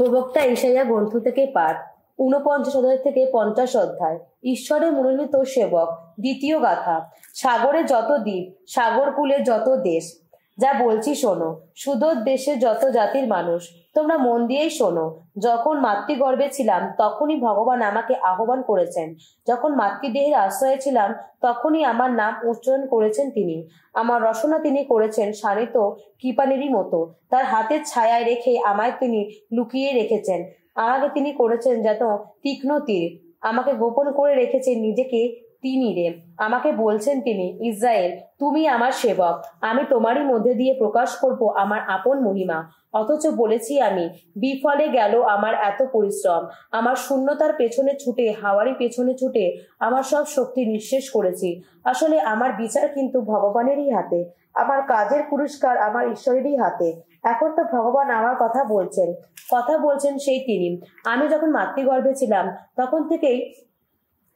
প্রবক্তা ঈশাইয়া গ্রন্থ থেকে পাঠ ৪৯ অধ্যায় থেকে ৫০ অধ্যায়। ঈশ্বরের মনোনীত সেবক। দ্বিতীয় গাথা। সাগরে যত দ্বীপ, সাগর কূলে যত দেশ, যা বলছি শোনো। সুদূর দেশে যত জাতির মানুষ, তোমরা মন দিয়েই শোনো। যখন মাতৃগর্ভে ছিলাম তখনই ভগবান আমাকে আহ্বান করেছেন। যখন মাতৃদেহের আশ্রয়ে ছিলাম তখনই আমার নাম উচ্চারণ করেছেন তিনি। আমার রচনা তিনি করেছেন শানিত কৃপানেরই মতো। তার হাতের ছায়ায় রেখে আমায় তিনি লুকিয়ে রেখেছেন। আমাকে তিনি করেছেন যেন তীক্ষ্ণ তীর। আমাকে গোপন করে রেখেছেন নিজেকে তিনি রে। আমাকে বলছেন তিনি, ইসরায়েল, তুমি আমার সেবক, আমি তোমারই মধ্যে দিয়ে প্রকাশ করব আমার আপন মহিমা। অথচ বলেছি আমি, বিফলে গেল আমার এত পরিশ্রম। আমার শূন্যতার পেছনে ছুটে, হাওয়ারই পেছনে ছুটে আমার সব শক্তি নিঃশেষ করেছি। আসলে আমার বিচার কিন্তু ভগবানেরই হাতে, আমার কাজের পুরস্কার আমার ঈশ্বরেরই হাতে। এখন তো ভগবান আমার কথা বলছেন সেই তিনি। আমি যখন মাতৃগর্ভে ছিলাম তখন থেকেই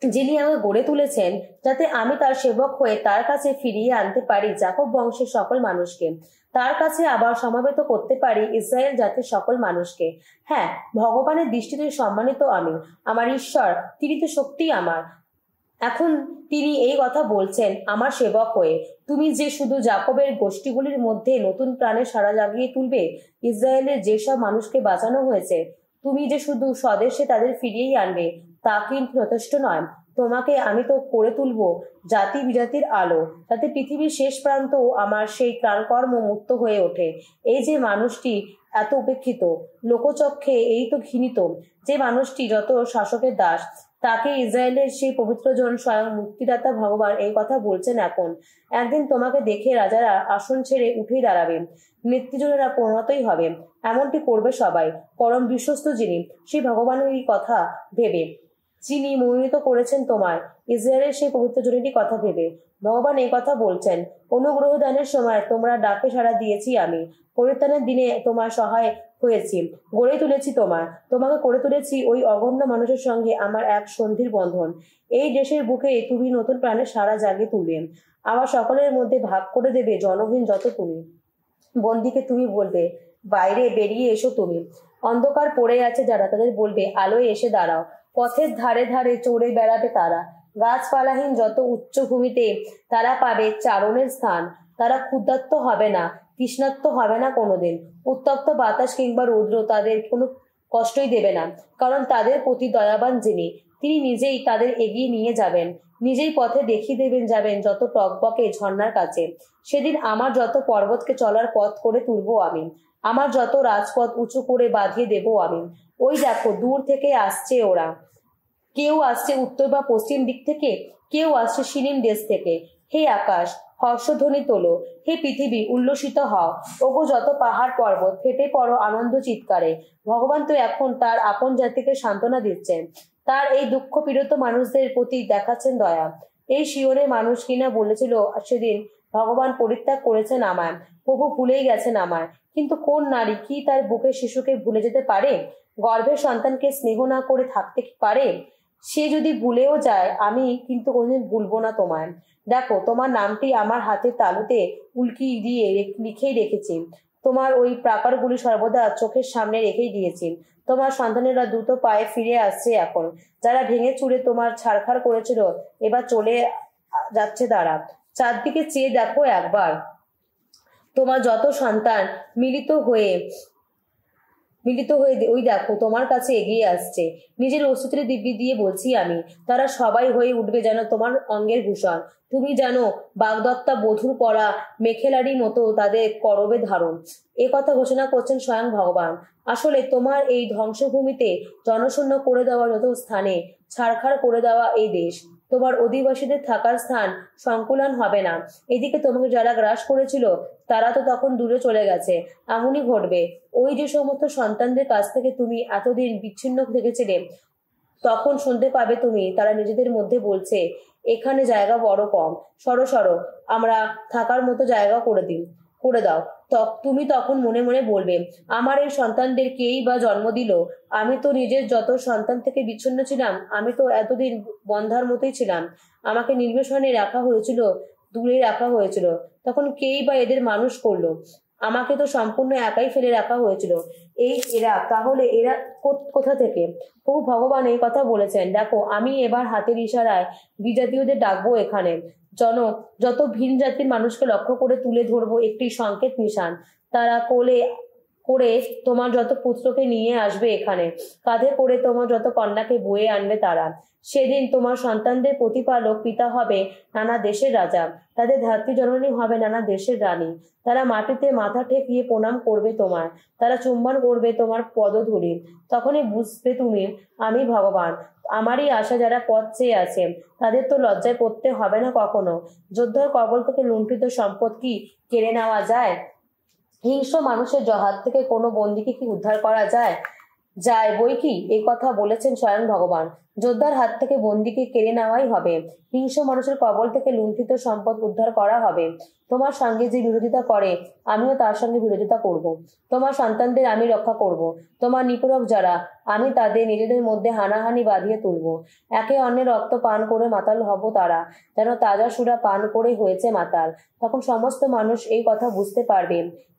যিনি আমাকে গড়ে তুলেছেন যাতে আমি তার সেবক হয়ে তার কাছে ফিরিয়ে আনতে পারি যাকব বংশের সকল মানুষকে, তার কাছে আবার সমাবেত করতে পারি ইসরায়েল জাতির সকল মানুষকে। হ্যাঁ, ভগবানের দৃষ্টিতে সম্মানিত আমি, আমার ঈশ্বর, তিনি তো সত্যিই আমার। এখন তিনি এই কথা বলছেন আমার সেবক হয়ে, তুমি যে শুধু যাকবের গোষ্ঠীগুলির মধ্যে নতুন প্রাণের সাড়া জাগিয়ে তুলবে, ইসরায়েলের যেসব মানুষকে বাঁচানো হয়েছে, তুমি যে শুধু স্বদেশে তাদের ফিরিয়েই আনবে, তা কিন্তু যথেষ্ট নয়। তোমাকে আমি তো করে তুলব জাতি বিজাতির আলো, যাতে পৃথিবীর শেষ প্রান্তও আমার সেই প্রাণকর্ম মুক্ত হয়ে ওঠে। এই যে মানুষটি এত উপেক্ষিত, লোকচক্ষে এই তো ঘৃণিত, যে মানুষটি যত শাসকের দাস, তাকে ইসরায়েলের সেই পবিত্রজন স্বয়ং মুক্তিদাতা ভগবান এই কথা বলছেন। এখন একদিন তোমাকে দেখে রাজারা আসন ছেড়ে উঠেই দাঁড়াবে, নেতৃজনেরা পরিণতই হবে। এমনটি করবে সবাই। পরম বিশ্বস্ত যিনি, সেই ভগবানের এই কথা ভেবে, যিনি মনোনীত করেছেন তোমায়, ইসরায়েলের সেই পবিত্র জনেরই কথা ভেবে ভগবান এই কথা বলছেন। অনুগ্রহ দানের সময় তোমরা ডাকে সাড়া দিয়েছি আমি, পরিত্রাণের দিনে তোমার সহায় হয়েছি, গড়ে তুলেছি তোমাকে করে তুলেছি ওই অগণ্য মানুষের সঙ্গে আমার এক সন্ধির বন্ধন। এই দেশের বুকে তুমি নতুন প্রাণের সাড়া জাগিয়ে তুলবে, আবার সকলের মধ্যে ভাগ করে দেবে জনহীন যত তুমি। বন্দীকে তুমি বলবে, বাইরে বেরিয়ে এসো তুমি। অন্ধকার পড়ে আছে যারা, তাদের বলবে, আলোয় এসে দাঁড়াও। পথের ধারে ধারে চড়ে বেড়াবে তারা, গাছপালাহীন যত উচ্চ ভূমিতে তারা পাবে চারণের স্থান। তারা ক্ষুধার্ত হবে না, তৃষ্ণার্ত হবে না কোনোদিন। উত্তপ্ত বাতাস কিংবা রৌদ্র তাদের কোনো কষ্টই দেবে না, কারণ তাদের প্রতি দয়াবান যিনি, তিনি নিজেই তাদের এগিয়ে নিয়ে যাবেন, নিজেই পথে দেখিয়ে যাবেন যত টকবকে ঝর্ণার কাছে। সেদিন আমার যত পর্বতকে চলার পথ করে তুলবো আমি, আমার যত রাজপথ উঁচু করে বাঁধিয়ে দেবো আমি। ওই দেখো, দূর থেকে আসছে ওরা। কেউ আসছে উত্তর বা পশ্চিম দিক থেকে, কেউ আসছে সিনিম দেশ থেকে। হে আকাশ, হর্ষধ্বনি তোলো। হে পৃথিবী, উল্লসিত হও। ওগো যত পাহাড় পর্বত, ফেটে পড়ো আনন্দ চিৎকারে। ভগবান তো এখন তার আপন জাতিকে সান্ত্বনা দিচ্ছেন, তার এই দুঃখ পীড়িত মানুষদের প্রতি দেখাচ্ছেন দয়া। এই শিওরে মানুষ কিনা বলেছিল সেদিন, ভগবান পরিত্যাগ করেছেন আমায়, প্রভু ভুলেই গেছেন আমায়। কিন্তু কোন নারী কি তার বুকের শিশুকে ভুলে যেতে পারে? গর্ভের সন্তানকে স্নেহ না করে থাকতে কি পারে? সে যদি ভুলেও যায়, আমি কিন্তু কোনদিন ভুলবো না তোমায়। দেখো, তোমার নামটি আমার হাতের তালুতে উল্কি দিয়ে লিখেই রেখেছি। তোমার ওই প্রাকারগুলি সর্বদা চোখের সামনে রেখেই দিয়েছি। তোমার সন্তানেরা দ্রুত পায়ে ফিরে আসছে এখন। যারা ভেঙে চুরে তোমার ছাড়খাড় করেছিল, এবার চলে যাচ্ছে তারা। চারদিকে চেয়ে দেখো একবার, তোমার যত সন্তান মিলিত হয়ে ওই দেখো তোমার কাছে এগিয়ে আসছে। নিজের অস্তিত্বের দিব্যি দিয়ে বলছি আমি, তারা সবাই হয়ে উঠবে যেন তোমার অঙ্গের ভূষণ। তুমি জানো, বাগদত্তা বধূর পরা মেখেলারই মতো তাদের করবে ধারণ। এ কথা ঘোষণা করছেন স্বয়ং ভগবান। আসলে তোমার এই ধ্বংসভূমিতে জনশূন্য করে দেওয়া যত স্থানে, ছাড়খাড় করে দেওয়া এই দেশ, তোমার অধিবাসীদের থাকার স্থান সংকুলান হবে না। এদিকে তোমাকে যারা গ্রাস করেছিল তারা তো তখন দূরে চলে গেছে। এমনই ঘটবে, ওই যে সমস্ত সন্তানদের কাছ থেকে তুমি এতদিন বিচ্ছিন্ন থেকেছিলে, তখন শুনতে পাবে তুমি তারা নিজেদের মধ্যে বলছে, এখানে জায়গা বড় কম, সরো সরো, আমরা থাকার মতো জায়গা করে দাও। তুমি তখন মনে মনে বলবে, আমার এই সন্তানদের কেই বা জন্ম দিল? আমি তো নিজের যত সন্তান থেকে বিচ্ছিন্ন ছিলাম, আমি তো এতদিন বন্ধার মতোই ছিলাম। আমাকে নির্বেশনে রাখা হয়েছিল, দূরে রাখা হয়েছিল। তখন কেই বা এদের মানুষ করলো? আমাকে তো সম্পূর্ণ একাই ফেলে রাখা হয়েছিল। তাহলে এরা কোথা থেকে? প্রভু ভগবান এই কথা বলেছেন। দেখো, আমি এবার হাতের ইশারায় বিজাতীয়দের ডাকবো এখানে। যত ভিন জাতির মানুষকে লক্ষ্য করে তুলে ধরবো একটি সংকেত নিশান। তারা কোলে করে তোমার যত পুত্রকে নিয়ে আসবে এখানে, কাঁধে করে তোমার যত কন্যাকে বয়ে আনবে তারা। সেদিন তোমার সন্তানদের প্রতিপালক পিতা হবে নানা দেশের রাজা, তাদের ধাত্রী জননী হবে নানা দেশের রানী। তারা মাটিতে মাথা ঠেকিয়ে প্রণাম করবে তোমার, তারা চুম্বন করবে তোমার পদধূলি। তখনই বুঝবে তুমি আমি ভগবান। আমারই আশা যারা পথ চেয়ে আছে, তাদের তো লজ্জায় পড়তে হবে না কখনো। যোদ্ধার কবল থেকে লুণ্ঠিত সম্পদ কি কেড়ে নেওয়া যায়? হিংস্র মানুষের হাত থেকে কোনো বন্দীকে কি উদ্ধার করা যায়? যায় বই কি, এই কথা বলেছেন স্বয়ং ভগবান। যোদ্ধার হাত থেকে বন্দীকে কেড়ে নেওয়াই হবে, হিংস্র মানুষের কবল থেকে লুণ্ঠিত সম্পদ উদ্ধার করা হবে। তোমার সঙ্গে যে বিরোধিতা করে, আমিও তার সঙ্গে বিরোধিতা করব। তোমার সন্তানদের আমি রক্ষা করব। তোমার নিপীড়ক যারা, আমি তাদের নিজেদের মধ্যে হানাহানি বাঁধিয়ে তুলব। একে অন্যের রক্ত পান করে মাতাল হব তারা, যেন তাজা সুরা পান করে হয়েছে মাতাল। তখন সমস্ত মানুষ এই কথা বুঝতে পারবে,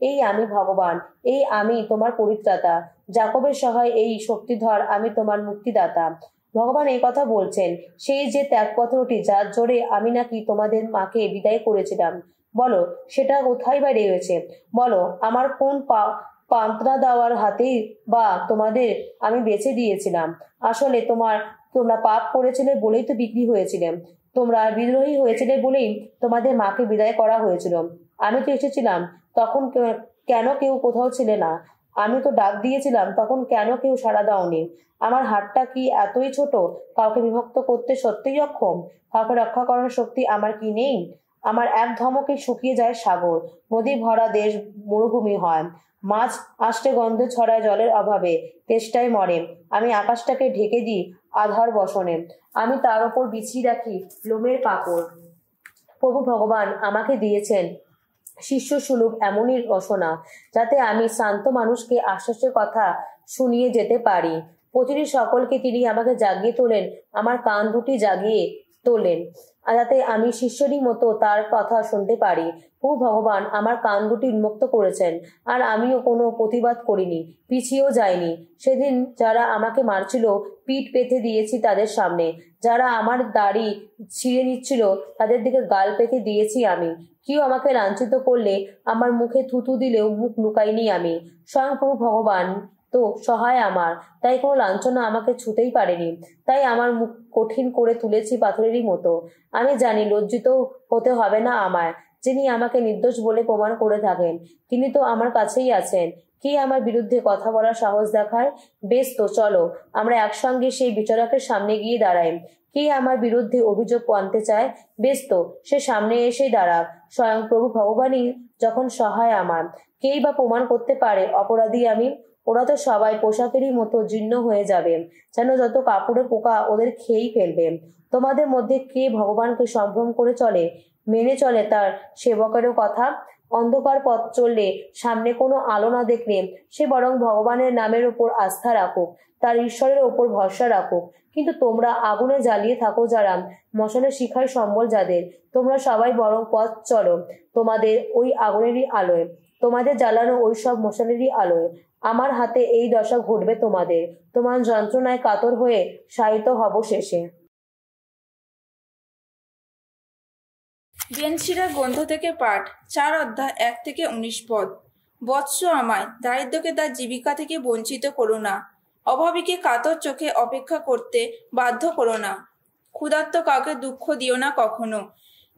এই আমি ভগবান, এই আমি তোমার পরিত্রাতা, জাকবের সহায় এই শক্তিধর আমি তোমার মুক্তিদাতা। ভগবান এই কথা বলছেন, সেই যে ত্যাগপত্রটি যার জোরে আমি নাকি তোমাদের মাকে বিদায় করেছিলাম, বলো সেটা কোথায় বা রয়েছে? বলো আমার কোন পান্তা দেওয়ার হাতেই বা তোমাদের আমি বেছে দিয়েছিলাম? আসলে তোমরা পাপ করেছিলে বলেই তো বিক্রি হয়েছিলে, তোমরা বিদ্রোহী হয়েছিলে বলেই তোমাদের মাকে বিদায় করা হয়েছিল। আমি তো এসেছিলাম, তখন কেন কেউ কোথাও ছিলে না? আমি তো ডাক দিয়েছিলাম, তখন কেন কেউ সাড়া দাওনি? আমার হাতটা কি এতই ছোট, কাউকে বিভক্ত করতে সত্যিই অক্ষম? কাউকে রক্ষা করার শক্তি আমার কি নেই? আমার এক ধমকে শুকিয়ে যায় সাগর, নদী ভরা দেশ মরুভূমি হয়, মাছ আষ্টে গন্ধ ছড়ায় জলের অভাবে, তেষ্টায় মরে। আমি আকাশটাকে ঢেকে দিই আধার বসনে, আমি তার ওপর বিছিয়ে রাখি লোমের কাপড়। প্রভু ভগবান আমাকে দিয়েছেন শিষ্য সুলভ এমনই রসনা, যাতে আমি শান্ত মানুষকে আশ্বাসের কথা শুনিয়ে যেতে পারি। প্রতিটি সকলকে তিনি আমাকে জাগিয়ে তোলেন, আমার কান দুটি জাগিয়ে তোলেন, যাতে আমি শিষ্যরই মতো তার কথা শুনতে পারি। প্রভু ভগবান আমার কান দুটি উন্মুক্ত করেছেন, আর আমিও কোনো প্রতিবাদ করিনি, পিছিয়েও যাইনি। সেদিন যারা আমাকে মারছিল, পিঠ পেতে দিয়েছি তাদের সামনে। যারা আমার দাড়ি ছিঁড়ে নিচ্ছিল, তাদের দিকে গাল পেতে দিয়েছি আমি। কেউ আমাকে লাঞ্ছিত করলে আমার মুখে থুতু দিলেও মুখ লুকাইনি আমি। স্বয়ং প্রভু ভগবান তো সহায় আমার, তাই কোনো লাঞ্ছনা আমাকে ছুতেই পারেনি। তাই আমার মুখ কঠিন করে তুলেছি পাথরেরই মতো। আমি জানি লজ্জিত হতে হবে না আমায়। যিনি আমাকে নির্দোষ বলে প্রমাণ করে থাকেন, তিনি তো আমার কাছেই আছেন। কে আমার বিরুদ্ধে কথা বলার সাহস দেখায়? বেশ তো, চলো আমরা একসঙ্গে সেই বিচারকের সামনে গিয়ে দাঁড়াই। কে আমার বিরুদ্ধে অভিযোগ আনতে চায়? বেশ তো, সে সামনে এসেই দাঁড়াক। স্বয়ং প্রভু ভগবানই যখন সহায় আমার, কেই বা প্রমাণ করতে পারে অপরাধী আমি? ওরা তো সবাই পোশাকেরই মতো জীর্ণ হয়ে যাবে, যেন যত কাপড়ে পোকা ওদের খেয়েই ফেলবে। তোমাদের মধ্যে কে ভগবানকে সম্ভ্রম করে চলে, মেনে চলে তার সেবকেরও কথা? অন্ধকার পথ চললে, সামনে কোনো আলো না দেখলে, সে বরং ভগবানের নামের ওপর আস্থা রাখুক, তার ঈশ্বরের ওপর ভরসা রাখুক। কিন্তু তোমরা আগুনে জ্বালিয়ে থাকো যারা, মশালের শিখায় সম্বল যাদের, তোমরা সবাই বরং পথ চলো তোমাদের ওই আগুনেরই আলোয়, তোমাদের জ্বালানো ওই সব মশালেরই আলোয়। আমার হাতে এই দশা ঘটবে তোমাদের, তোমার যন্ত্রণায় কাতর হয়ে শায়িত হব শেষে। বেনশিরা গ্রন্থ থেকে পাঠ, 4 অধ্যায় 1 থেকে 19 পদ। বৎস আমায় দারিদ্র্যকে তার জীবিকা থেকে বঞ্চিত করো না, অভাবীকে কাতর চোখে অপেক্ষা করতে বাধ্য করো না। ক্ষুধার্ত কাউকে দুঃখ দিও না কখনো,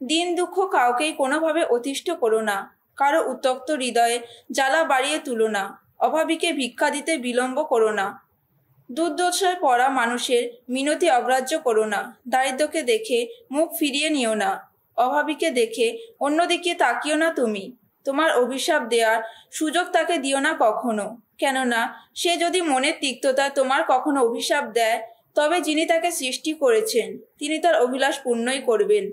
দিন দুঃখ কাউকেই কোনোভাবে অতিষ্ঠ করো না। কারো উত্তক্ত হৃদয়ে জ্বালা বাড়িয়ে তুলো না, অভাবীকে ভিক্ষা দিতে বিলম্ব করো না। দুর্দশায় পড়া মানুষের মিনতি অগ্রাহ্য করো না, দারিদ্র্যকে দেখে মুখ ফিরিয়ে নিও না, অভাবীকে দেখে অন্যদিকে তাকিও না তুমি। তোমার অভিশাপ দেওয়ার সুযোগ তাকে দিও না কখনো, কেননা সে যদি মনের তিক্ততায় তোমার কখনো অভিশাপ দেয়, তবে যিনি তাকে সৃষ্টি করেছেন তিনি তার অভিলাষ পূর্ণই করবেন।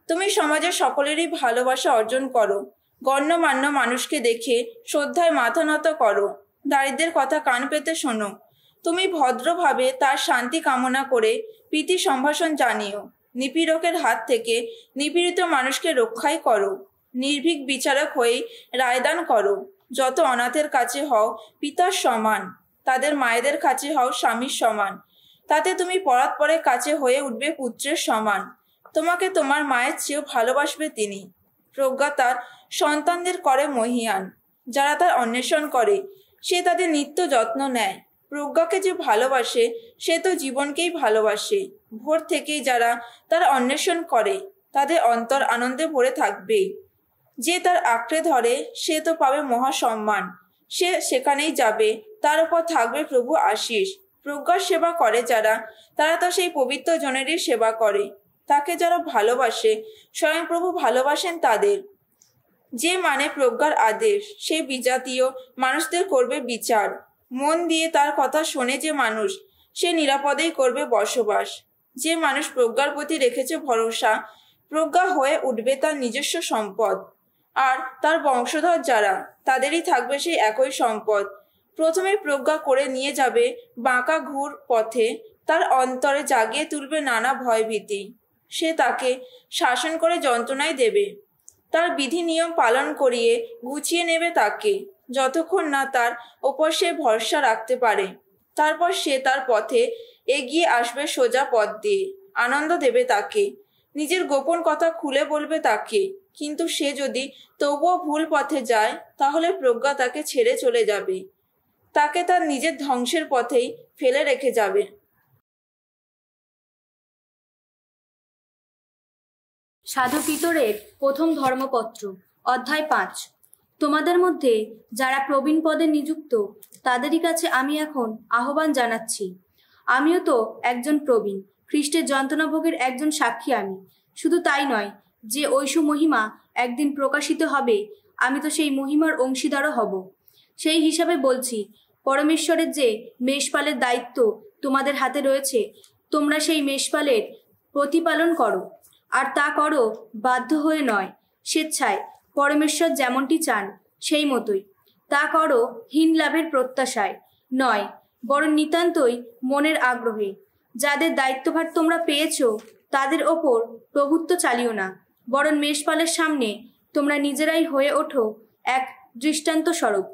তুমি সমাজের সকলেরই ভালোবাসা অর্জন করো, গণ্যমান্য মানুষকে দেখে শ্রদ্ধায় মাথা নত করো, দারিদ্রের কথা কান পেতে শোনো। তুমি ভদ্রভাবে তার শান্তি কামনা করে প্রীতি সম্ভাষণ জানিও। নিপীড়কের হাত থেকে নিপীড়িত মানুষকে রক্ষাই করো, নির্ভীক বিচারক হয়ে রায়দান করো। যত অনাথের কাছে হও পিতার সমান, তাদের মায়েদের কাছে হও স্বামীর সমান, তাতে তুমি পরাৎপরের কাছে হয়ে উঠবে পুত্রের সমান। তোমাকে তোমার মায়ের চেয়েও ভালোবাসবে তিনি। প্রজ্ঞা তার সন্তানদের করে মহীয়ান। যারা তার অন্বেষণ করে সে তাদের নিত্য যত্ন নেয়। প্রজ্ঞাকে যে ভালোবাসে সে তো জীবনকেই ভালোবাসে। ভোর থেকেই যারা তার অন্বেষণ করে তাদের অন্তর আনন্দে ভরে থাকবেই। যে তার আঁকড়ে ধরে সে তো পাবে মহাসম্মান। সে সেখানেই যাবে, তার উপর থাকবে প্রভু আশিস। প্রজ্ঞার সেবা করে যারা, তারা তো সেই পবিত্র জনেরই সেবা করে। তাকে যারা ভালোবাসে স্বয়ং প্রভু ভালোবাসেন তাদের। যে মানে প্রজ্ঞার আদেশ সে বিজাতীয় মানুষদের করবে বিচার। মন দিয়ে তার কথা শোনে যে মানুষ সে নিরাপদেই করবে বসবাস। যে মানুষ প্রজ্ঞার প্রতি রেখেছে ভরসা প্রজ্ঞা হয়ে উঠবে তার নিজস্ব সম্পদ। আর তার বংশধর যারা তাদেরই থাকবে সেই একই সম্পদ। প্রথমে প্রজ্ঞা করে নিয়ে যাবে বাঁকা ঘুর পথে, তার অন্তরে জাগিয়ে তুলবে নানা ভয়ভীতি। সে তাকে শাসন করে যন্ত্রণায় দেবে, তার বিধি নিয়ম পালন করিয়ে গুছিয়ে নেবে তাকে, যতক্ষণ না তার ওপর সে ভরসা রাখতে পারে। তারপর সে তার পথে এগিয়ে আসবে সোজা পথ দিয়ে, আনন্দ দেবে তাকে, নিজের গোপন কথা খুলে বলবে তাকে। কিন্তু সে যদি তবুও ভুল পথে যায় তাহলে প্রজ্ঞা তাকে ছেড়ে চলে যাবে, তাকে তার নিজের ধ্বংসের পথেই ফেলে রেখে যাবে। সাধু পিতরের প্রথম ধর্মপত্র, অধ্যায় 5। তোমাদের মধ্যে যারা প্রবীণ পদে নিযুক্ত তাদেরই কাছে আমি এখন আহ্বান জানাচ্ছি। আমিও তো একজন প্রবীণ, খ্রিস্টের যন্ত্রণা ভোগের একজন সাক্ষী আমি। শুধু তাই নয়, যে ঐশু মহিমা একদিন প্রকাশিত হবে আমি তো সেই মহিমার অংশীদারও হব। সেই হিসাবে বলছি, পরমেশ্বরের যে মেষপালের দায়িত্ব তোমাদের হাতে রয়েছে, তোমরা সেই মেষপালের প্রতিপালন করো। আর তা করো বাধ্য হয়ে নয়, স্বেচ্ছায়, পরমেশ্বর যেমনটি চান সেই মতোই। তা করো হীন লাভের প্রত্যাশায় নয়, বরং নিতান্তই মনের আগ্রহে। যাদের দায়িত্বভার তোমরা পেয়েছ তাদের ওপর প্রভুত্ব চালিও না, বরং মেষপালের সামনে তোমরা নিজেরাই হয়ে ওঠো এক দৃষ্টান্ত স্বরূপ।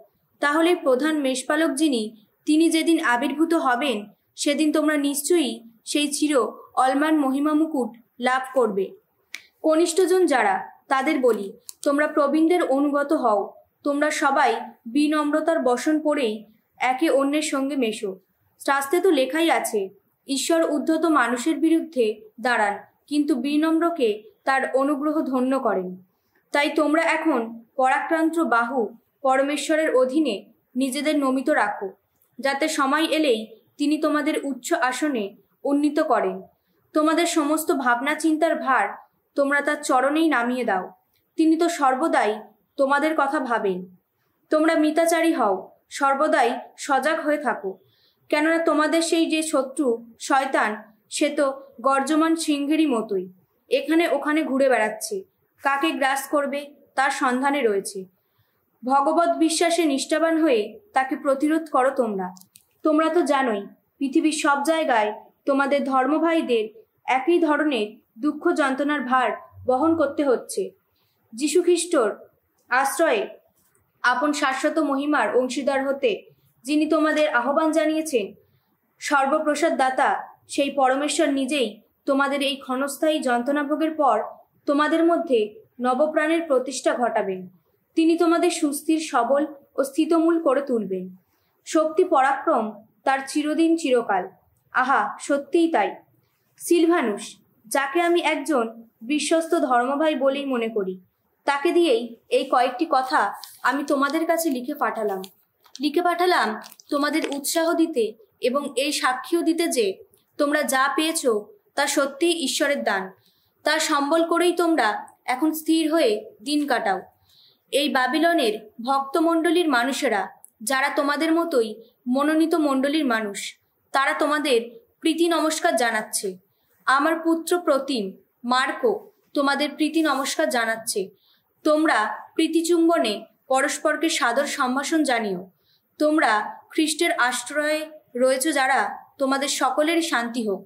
তাহলে প্রধান মেষপালক যিনি, তিনি যেদিন আবির্ভূত হবেন সেদিন তোমরা নিশ্চয়ই সেই চির অলমান মহিমা মুকুট লাভ করবে। কনিষ্ঠজন যারা তাদের বলি, তোমরা প্রবীণদের অনুগত হও। তোমরা সবাই বিনম্রতার বসন পড়েই একে অন্যের সঙ্গে মেশো। শাস্ত্রে তো লেখাই আছে, ঈশ্বর উদ্ধত মানুষের বিরুদ্ধে দাঁড়ান, কিন্তু বিনম্রকে তার অনুগ্রহ ধন্য করেন। তাই তোমরা এখন পরাক্রান্ত বাহু পরমেশ্বরের অধীনে নিজেদের নমিত রাখো, যাতে সময় এলেই তিনি তোমাদের উচ্চ আসনে উন্নীত করেন। তোমাদের সমস্ত ভাবনা চিন্তার ভার তোমরা তার চরণেই নামিয়ে দাও। তিনি তো সর্বদাই তোমাদের কথা ভাবেন। তোমরা মিতাচারী হও, সর্বদাই সজাগ হয়ে থাকো, কেননা তোমাদের সেই যে শত্রু শয়তান সে তো গর্জমান সিংহেরই মতোই, এখানে ওখানে ঘুরে বেড়াচ্ছে, কাকে গ্রাস করবে তার সন্ধানে রয়েছে। ভগবত বিশ্বাসে নিষ্ঠাবান হয়ে তাকে প্রতিরোধ করো। তোমরা তো জানোই, পৃথিবীর সব জায়গায় তোমাদের ধর্মভাইদের একই ধরনের দুঃখ যন্ত্রণার ভার বহন করতে হচ্ছে। যীশুখ্রিস্টর আশ্রয়ে আপন শাশ্বত মহিমার অংশীদার হতে যিনি তোমাদের আহ্বান জানিয়েছেন, সর্বপ্রসাদ দাতা সেই পরমেশ্বর নিজেই তোমাদের এই ক্ষণস্থায়ী যন্ত্রণাভোগের পর তোমাদের মধ্যে নবপ্রাণের প্রতিষ্ঠা ঘটাবেন। তিনি তোমাদের সুস্থির, সবল ও স্থিতমূল করে তুলবেন। শক্তি পরাক্রম তার চিরদিন চিরকাল। আহা, সত্যিই তাই। সিলভানুস, যাকে আমি একজন বিশ্বস্ত ধর্মভাই বলেই মনে করি, তাকে দিয়েই এই কয়েকটি কথা আমি তোমাদের কাছে লিখে পাঠালাম তোমাদের উৎসাহ দিতে এবং এই সাক্ষীও দিতে যে তোমরা যা পেয়েছ তা সত্যিই ঈশ্বরের দান। তা সম্বল করেই তোমরা এখন স্থির হয়ে দিন কাটাও। এই বাবিলনের ভক্তমণ্ডলীর মানুষেরা, যারা তোমাদের মতোই মনোনীত মণ্ডলীর মানুষ, তারা তোমাদের প্রীতি নমস্কার জানাচ্ছে। আমার পুত্র প্রতিম মার্কো তোমাদের প্রীতি নমস্কার জানাচ্ছে। তোমরা প্রীতিচুম্বনে পরস্পরকে সাদর সম্ভাষণ জানিও। তোমরা খ্রিস্টের আশ্রয়ে রয়েছ যারা, তোমাদের সকলেরই শান্তি হোক।